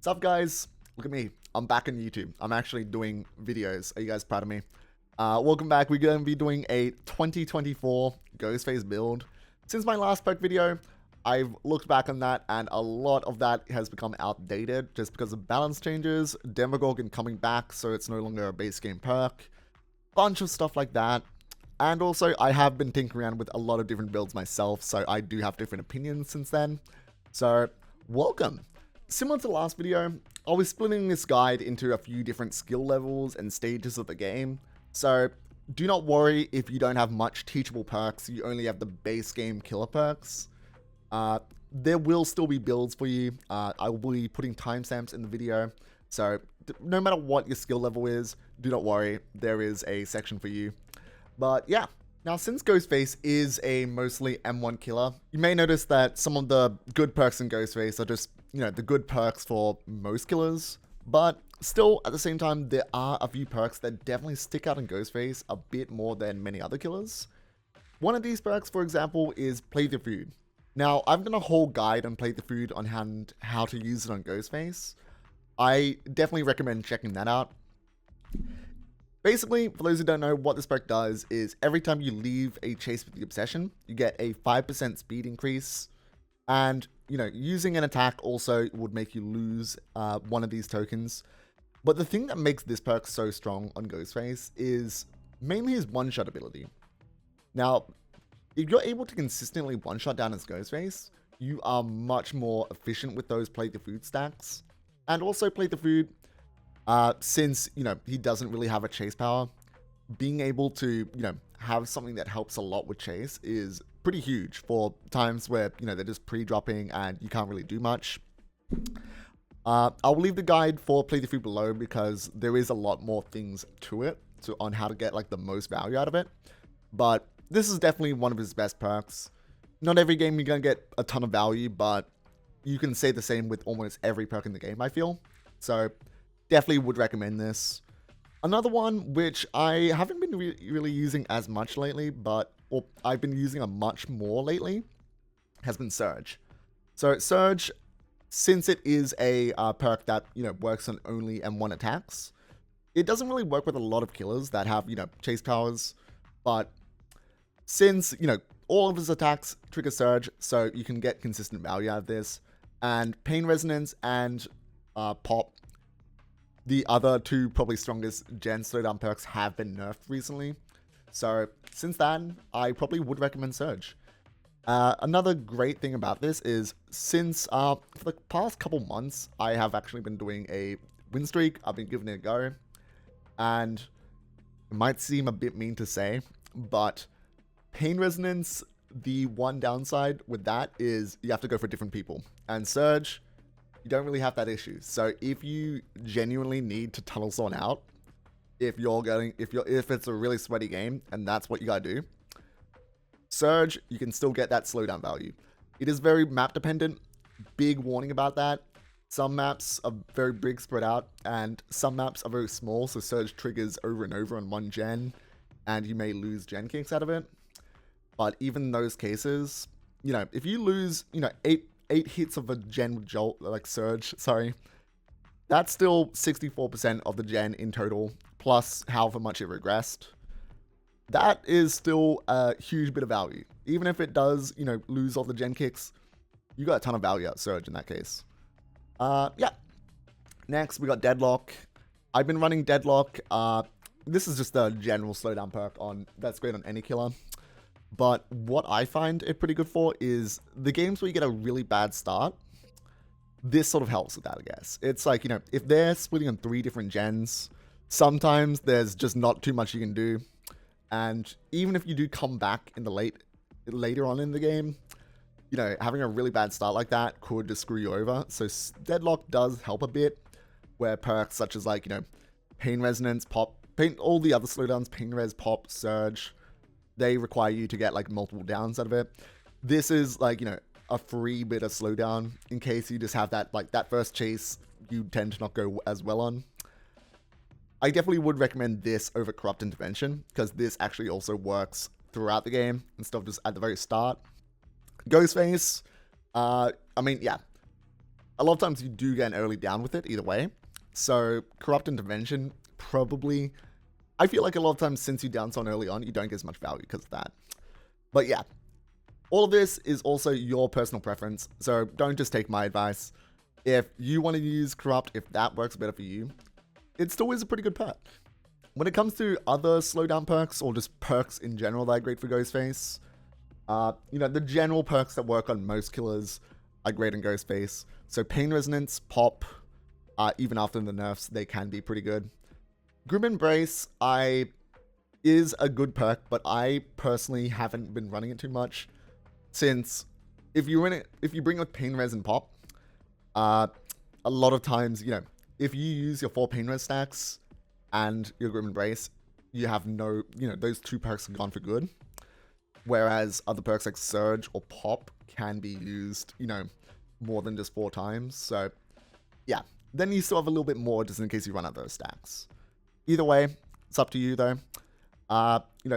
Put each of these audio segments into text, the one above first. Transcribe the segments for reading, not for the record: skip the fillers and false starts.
What's up, guys? Look at me. I'm back on YouTube. I'm actually doing videos. Are you guys proud of me? Welcome back. We're going to be doing a 2024 Ghostface build. Since my last perk video, I've looked back on that, and a lot of that has become outdated just because of balance changes, Demogorgon coming back, so it's no longer a base game perk, bunch of stuff like that. And also, I have been tinkering around with a lot of different builds myself, so I do have different opinions since then. So, welcome. Similar to the last video, I'll be splitting this guide into a few different skill levels and stages of the game. So, do not worry if you don't have much teachable perks, you only have the base game killer perks. There will still be builds for you. I will be putting timestamps in the video. So, no matter what your skill level is, do not worry, there is a section for you. But yeah, now since Ghostface is a mostly M1 killer, you may notice that some of the good perks in Ghostface are just, the good perks for most killers. But still, at the same time, there are a few perks that definitely stick out in Ghostface a bit more than many other killers. One of these perks, for example, is Play the Food. Now, I've done a whole guide on Play the Food on how to use it on Ghostface. I definitely recommend checking that out. Basically, for those who don't know, what this perk does is every time you leave a chase with the obsession, you get a 5% speed increase. And, using an attack also would make you lose one of these tokens. But the thing that makes this perk so strong on Ghostface is mainly his one-shot ability. Now, if you're able to consistently one-shot down his Ghostface, you are much more efficient with those Play the Food stacks. And also Play the Food, since, he doesn't really have a chase power, being able to, have something that helps a lot with chase is pretty huge for times where, they're just pre-dropping and you can't really do much. I'll leave the guide for Play the Food below because there is a lot more things to it on how to get like the most value out of it. But this is definitely one of his best perks. Not every game you're going to get a ton of value, but you can say the same with almost every perk in the game, I feel. So definitely would recommend this. Another one, which I haven't been really using as much lately, or I've been using a much more lately, has been Surge. So Surge, since it is a perk that, works on only M1 attacks, it doesn't really work with a lot of killers that have, chase powers, but since, all of his attacks trigger Surge, so you can get consistent value out of this, and Pain Resonance and Pop, the other two probably strongest gen slowdown perks, have been nerfed recently. So since then, I probably would recommend Surge. Another great thing about this is since for the past couple months, I have actually been doing a win streak. I've been giving it a go. And it might seem a bit mean to say, but Pain Resonance, the one downside with that is you have to go for different people. And Surge, you don't really have that issue. So if you genuinely need to tunnel someone out, if it's a really sweaty game and that's what you gotta do, Surge, you can still get that slowdown value. It is very map dependent. Big warning about that. Some maps are very big spread out, and some maps are very small, so Surge triggers over and over on one gen, and you may lose gen kicks out of it. But even in those cases, if you lose, eight hits of a gen jolt, like Surge, that's still 64% of the gen in total, plus however much it regressed. That is still a huge bit of value. Even if it does, lose all the gen kicks, you got a ton of value out of Surge in that case. Yeah. Next, we got Deadlock. I've been running Deadlock. This is just a general slowdown perk that's great on any killer. But what I find it pretty good for is the games where you get a really bad start. This sort of helps with that, I guess. It's like, if they're splitting on 3 different gens, sometimes there's just not too much you can do. And even if you do come back in the later on in the game, having a really bad start like that could just screw you over. So Deadlock does help a bit, where perks such as like, Pain Resonance, Pop, all the other slowdowns, Pain Res, Pop, Surge, they require you to get like multiple downs out of it. This is like, a free bit of slowdown in case you just have that first chase you tend to not go as well on. I definitely would recommend this over Corrupt Intervention because this actually also works throughout the game instead of just at the very start. Ghostface, I mean, yeah. a lot of times you do get an early down with it either way. So Corrupt Intervention, probably, I feel like a lot of times since you down someone early on, you don't get as much value because of that. But yeah, all of this is also your personal preference, so don't just take my advice. If you want to use Corrupt, if that works better for you, it still is a pretty good perk. When it comes to other slowdown perks, or just perks in general that are great for Ghostface, the general perks that work on most killers are great in Ghostface. So Pain Resonance, Pop, even after the nerfs, they can be pretty good. Grim Embrace is a good perk, but I personally haven't been running it too much, since if you bring with Pain Res and Pop, a lot of times, if you use your 4 Pain Res stacks and your Grim Embrace, you have no, those 2 perks are gone for good. Whereas other perks like Surge or Pop can be used, more than just 4 times. So, yeah. Then you still have a little bit more just in case you run out those stacks. Either way, it's up to you though.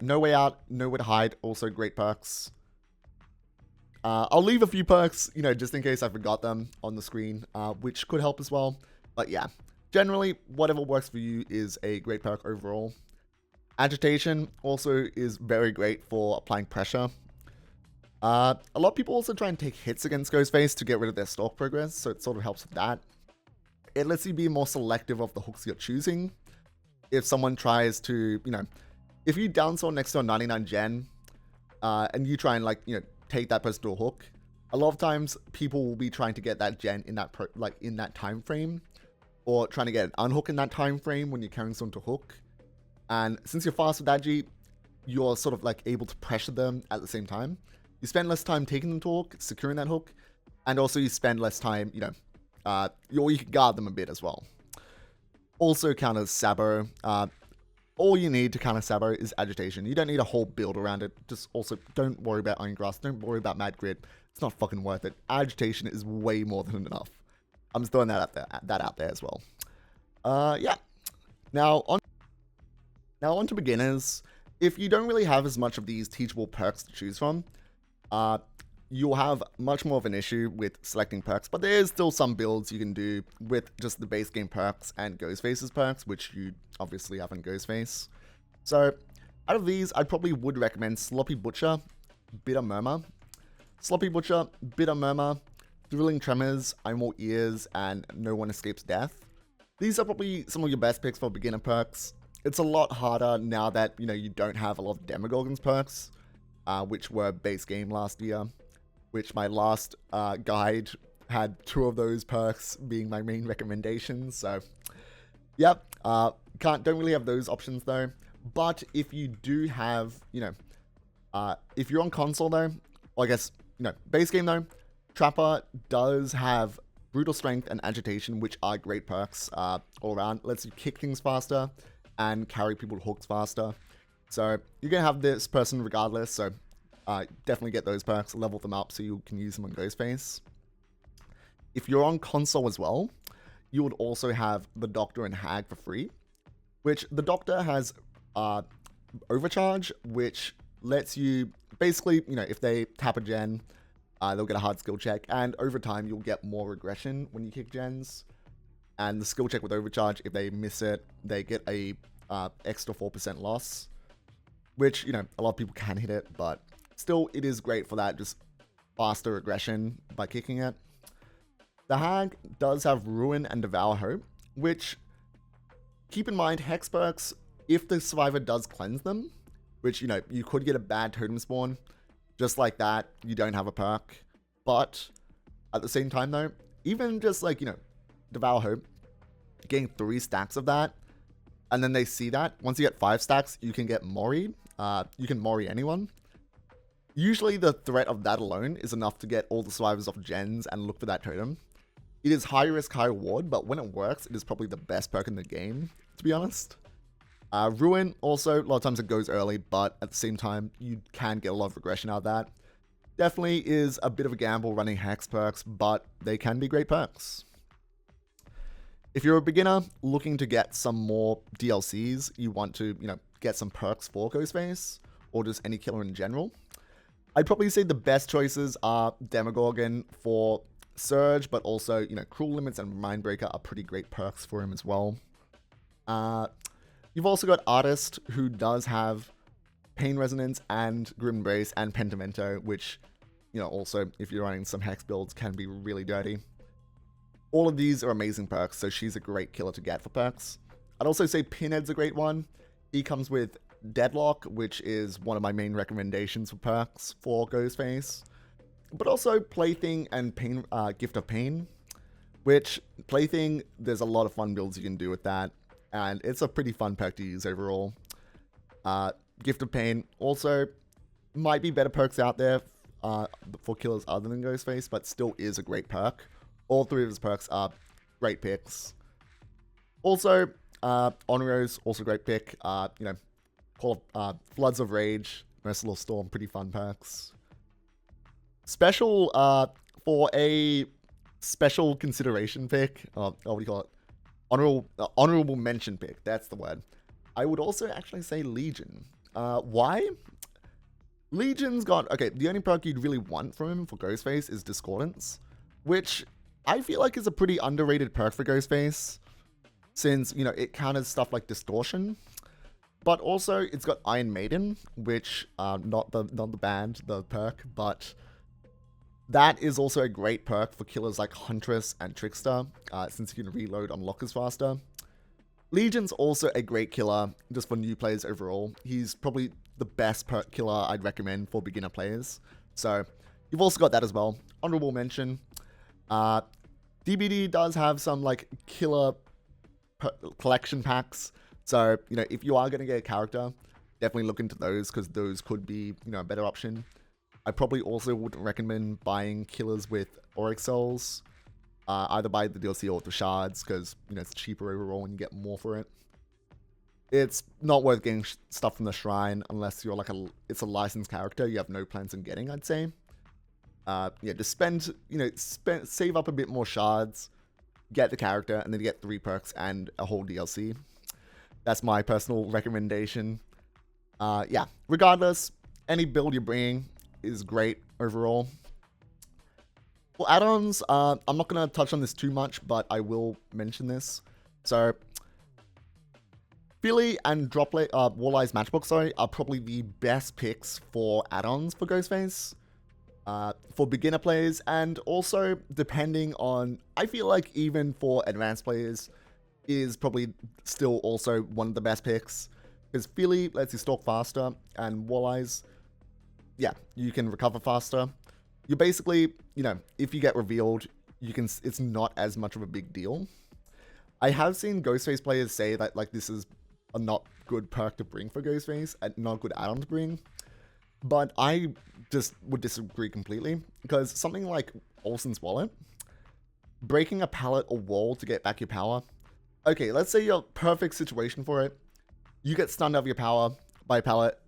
No Way Out, Nowhere to Hide, also great perks. I'll leave a few perks, just in case I forgot them on the screen, which could help as well. But yeah, generally, whatever works for you is a great perk overall. Agitation also is very great for applying pressure. A lot of people also try and take hits against Ghostface to get rid of their stalk progress, so it sort of helps with that. It lets you be more selective of the hooks you're choosing. If someone tries to, if you down someone next to a 99 gen, and you try and take that person to a hook, a lot of times people will be trying to get that gen in that in that time frame, or trying to get an unhook in that time frame when you're carrying someone to hook. And since you're fast with Agi, you're sort of able to pressure them at the same time. You spend less time taking them to hook, securing that hook, and also you spend less time, you can guard them a bit as well. Also counters Sabo. All you need to counter Sabo is Agitation. You don't need a whole build around it. Just also don't worry about Iron Grass. Don't worry about Mad Grid. It's not fucking worth it. Agitation is way more than enough. I'm just throwing that out there as well. Yeah. Now on to beginners. If you don't really have as much of these teachable perks to choose from, you'll have much more of an issue with selecting perks, but there is still some builds you can do with just the base game perks and Ghostface's perks, which you obviously have in Ghostface. So, out of these, I probably would recommend Sloppy Butcher, Bitter Murmur. Sloppy Butcher, Bitter Murmur, Thrilling Tremors, I'm All Ears, and No One Escapes Death. These are probably some of your best picks for beginner perks. It's a lot harder now that, you don't have a lot of Demogorgon's perks, which were base game last year, which my last guide had 2 of those perks being my main recommendations. So, yep, don't really have those options though. But if you do have, if you're on console though, or I guess, base game though, Trapper does have Brutal Strength and Agitation, which are great perks all around. Lets you kick things faster and carry people to hooks faster. So you're going to have this person regardless, so definitely get those perks, level them up so you can use them on Ghostface. If you're on console as well, you would also have the Doctor and Hag for free, which the Doctor has Overcharge, which lets you basically, if they tap a gen, they'll get a hard skill check, and over time you'll get more regression when you kick gens. And the skill check with Overcharge, if they miss it, they get a extra 4% loss, which, a lot of people can hit it, but still, it is great for that, just faster regression by kicking it. The Hag does have Ruin and Devour Hope, which, keep in mind, Hex perks, if the survivor does cleanse them, which, you could get a bad totem spawn, just like that, you don't have a perk. But, at the same time though, even just Devour Hope, getting 3 stacks of that, and then they see that, once you get 5 stacks, you can get Mori'd. You can Mori anyone. Usually the threat of that alone is enough to get all the survivors off gens and look for that totem. It is high risk, high reward, but when it works, it is probably the best perk in the game, to be honest. Ruin, also, a lot of times it goes early, but at the same time, you can get a lot of regression out of that. Definitely is a bit of a gamble running Hex perks, but they can be great perks. If you're a beginner looking to get some more DLCs, you want to, get some perks for Ghostface, or just any killer in general, I'd probably say the best choices are Demogorgon for Surge, but also, Cruel Limits and Mindbreaker are pretty great perks for him as well. You've also got Artist, who does have Pain Resonance and Grim Embrace and Pentimento, which, also, if you're running some Hex builds, can be really dirty. All of these are amazing perks, so she's a great killer to get for perks. I'd also say Pinhead's a great one. He comes with Deadlock, which is one of my main recommendations for perks for Ghostface. But also Plaything and Gift of Pain, which Plaything, there's a lot of fun builds you can do with that, and it's a pretty fun perk to use overall. Gift of Pain also might be better perks out there for killers other than Ghostface, but still is a great perk. All three of his perks are great picks. Also, Onryo's also a great pick. Floods of Rage, Merciless Storm, pretty fun perks. Special, for a special consideration pick, what do you call it? Honorable mention pick, that's the word. I would also actually say Legion. Why? Legion's got, the only perk you'd really want from him for Ghostface is Discordance, which I feel like is a pretty underrated perk for Ghostface, since, it counters stuff like Distortion. But also, it's got Iron Maiden, which, not the band, the perk, but that is also a great perk for killers like Huntress and Trickster, since you can reload unlockers faster. Legion's also a great killer, just for new players overall. He's probably the best perk killer I'd recommend for beginner players. So, you've also got that as well. Honorable mention. DBD does have some, killer collection packs. So, if you are going to get a character, definitely look into those, because those could be, a better option. I probably also wouldn't recommend buying killers with Oryx Souls. Either buy the DLC or the shards, because, it's cheaper overall and you get more for it. It's not worth getting stuff from the shrine unless you're it's a licensed character you have no plans on getting, I'd say. Just save up a bit more shards, get the character, and then you get 3 perks and a whole DLC. That's my personal recommendation. Regardless, any build you're bringing is great overall. For add-ons, I'm not going to touch on this too much, but I will mention this. So, Philly and Warley's Matchbook, are probably the best picks for add-ons for Ghostface. For beginner players, and also depending on, I feel like even for advanced players, is probably still also one of the best picks. Because Philly lets you stalk faster, and Warley's, you can recover faster. You're basically, if you get revealed, it's not as much of a big deal. I have seen Ghostface players say that, this is a not good perk to bring for Ghostface, and not good add-on to bring. But I just would disagree completely, because something like Olsen's Wallet, breaking a pallet or wall to get back your power. Okay, let's say you're perfect situation for it. You get stunned out of your power by a pallet.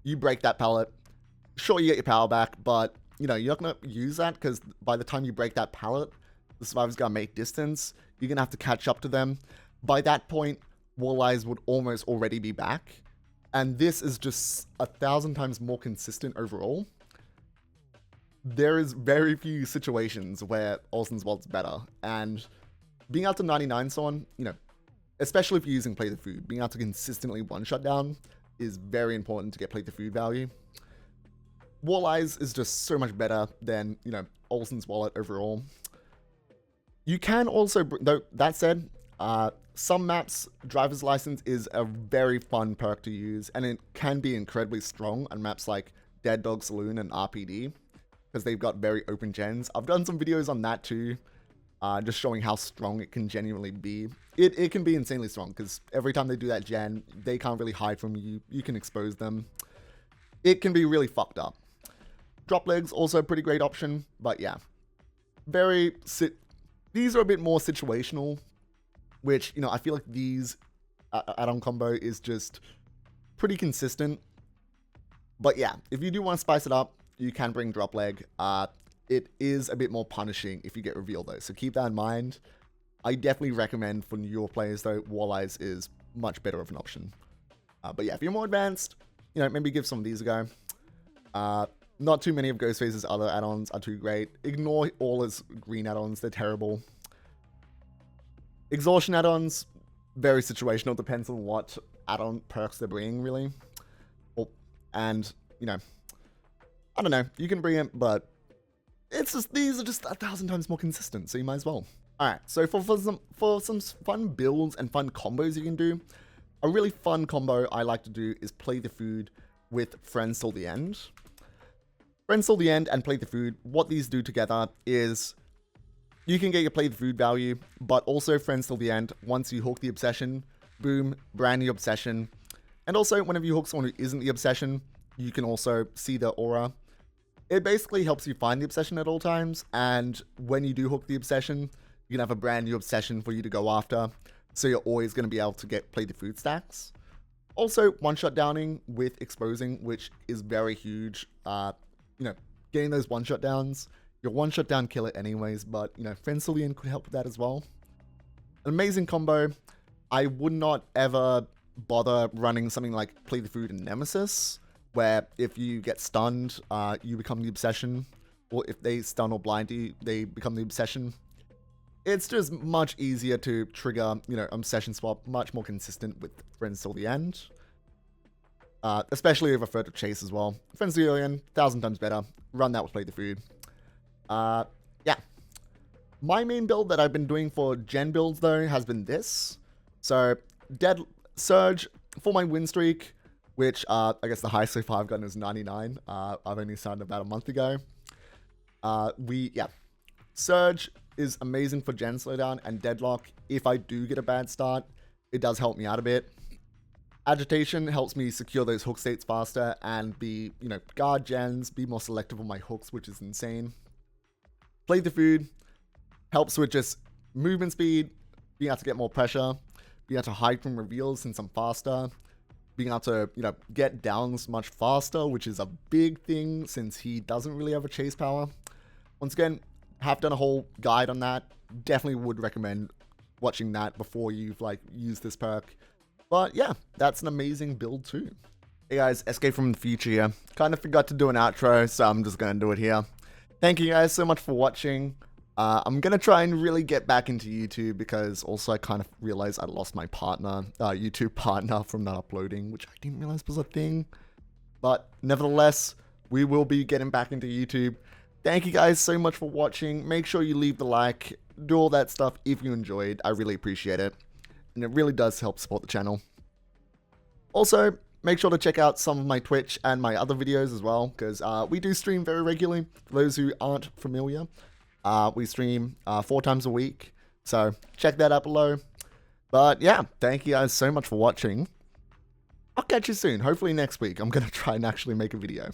You break that pallet. Sure, you get your power back, but, you're not going to use that, because by the time you break that pallet, the survivor's going to make distance. You're going to have to catch up to them. By that point, Warley's would almost already be back. And this is just 1,000 times more consistent overall. There is very few situations where Olsen's Wallet's better. And being able to 99 someone, especially if you're using Play the Food, being able to consistently one-shot down is very important to get Play the Food value. Warley's is just so much better than, Olsen's Wallet overall. You can also, though, that said, some maps, Driver's License is a very fun perk to use, and it can be incredibly strong on maps like Dead Dog Saloon and RPD, because they've got very open gens. I've done some videos on that too, just showing how strong it can genuinely be. It can be insanely strong, because every time they do that gen, they can't really hide from you. You can expose them. It can be really fucked up. Drop Legs, also a pretty great option, but yeah. These are a bit more situational, which, I feel like these add-on combo is just pretty consistent. But yeah, if you do want to spice it up, you can bring Drop Leg. It is a bit more punishing if you get revealed though, so keep that in mind. I definitely recommend for newer players though, Warley's is much better of an option. But yeah, if you're more advanced, maybe give some of these a go. Not too many of Ghostface's other add-ons are too great. Ignore all his green add-ons, they're terrible. Exhaustion add-ons, very situational, depends on what add-on perks they're bringing, really. And, you know, I don't know, you can bring it, but it's just, these are just 1,000 times more consistent, so you might as well. Alright, so for some fun builds and fun combos you can do, a really fun combo I like to do is play the food with Friends Till the End. Friends Till the End and Play the Food, what these do together is you can get your Play the Food value, but also Friends Till the End, once you hook the obsession, boom, brand new obsession. And also, whenever you hook someone who isn't the obsession, you can also see their aura. It basically helps you find the obsession at all times, and when you do hook the obsession, you can have a brand new obsession for you to go after, so you're always going to be able to play the food stacks. Also, one-shot downing with exposing, which is very huge. You know, getting those one-shot downs, your one-shot down kill it anyways, but, you know, Friends Till the End could help with that as well. An amazing combo. I would not ever bother running something like Play the Food and Nemesis, where if you get stunned, you become the obsession, or if they stun or blind you, they become the obsession. It's just much easier to trigger, you know, obsession swap, much more consistent with Friends Till the End. Especially over Furtive Chase as well. Friends Till the End, 1,000 times better. Run that with Play the Food. Yeah. My main build that I've been doing for gen builds, though, has been this. So, Dead Surge for my win streak, which I guess the highest so far I've gotten is 99. I've only started about a month ago. Surge is amazing for gen slowdown and deadlock. If I do get a bad start, it does help me out a bit. Agitation helps me secure those hook states faster and be, you know, guard gens, be more selective on my hooks, which is insane. Play the Food helps with just movement speed, being able to get more pressure, being able to hide from reveals since I'm faster, being able to, you know, get downs much faster, which is a big thing since he doesn't really have a chase power. Once again, have done a whole guide on that. Definitely would recommend watching that before you've, like, used this perk. But yeah, that's an amazing build too. Hey guys, Esskay from the future here. Kind of forgot to do an outro, so I'm just going to do it here. Thank you guys so much for watching. I'm going to try and really get back into YouTube because also I kind of realized I lost my partner, YouTube partner from not uploading, which I didn't realize was a thing. But nevertheless, we will be getting back into YouTube. Thank you guys so much for watching. Make sure you leave the like, do all that stuff if you enjoyed. I really appreciate it. And it really does help support the channel. Also, make sure to check out some of my Twitch and my other videos as well, because we do stream very regularly. For those who aren't familiar, we stream 4 times a week. So check that out below. But yeah, thank you guys so much for watching. I'll catch you soon. Hopefully next week. I'm going to try and actually make a video.